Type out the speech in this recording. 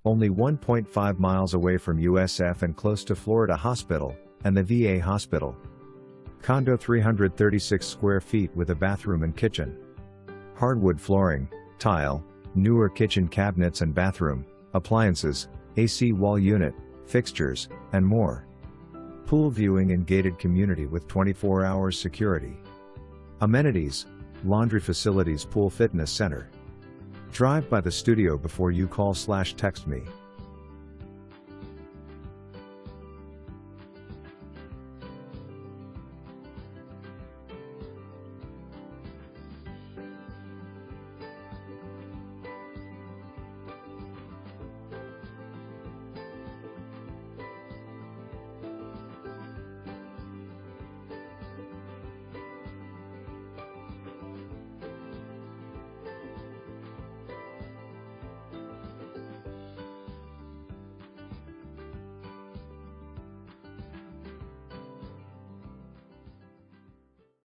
Only 1.5 miles away from USF and close to Florida Hospital and the VA Hospital. Condo 336 square feet with a bathroom and kitchen. Hardwood flooring, tile, newer kitchen cabinets and bathroom, appliances, AC wall unit, fixtures, and more. Pool viewing and gated community with 24 hours security. Amenities, laundry facilities, pool fitness center. Drive by the studio before you call/text me.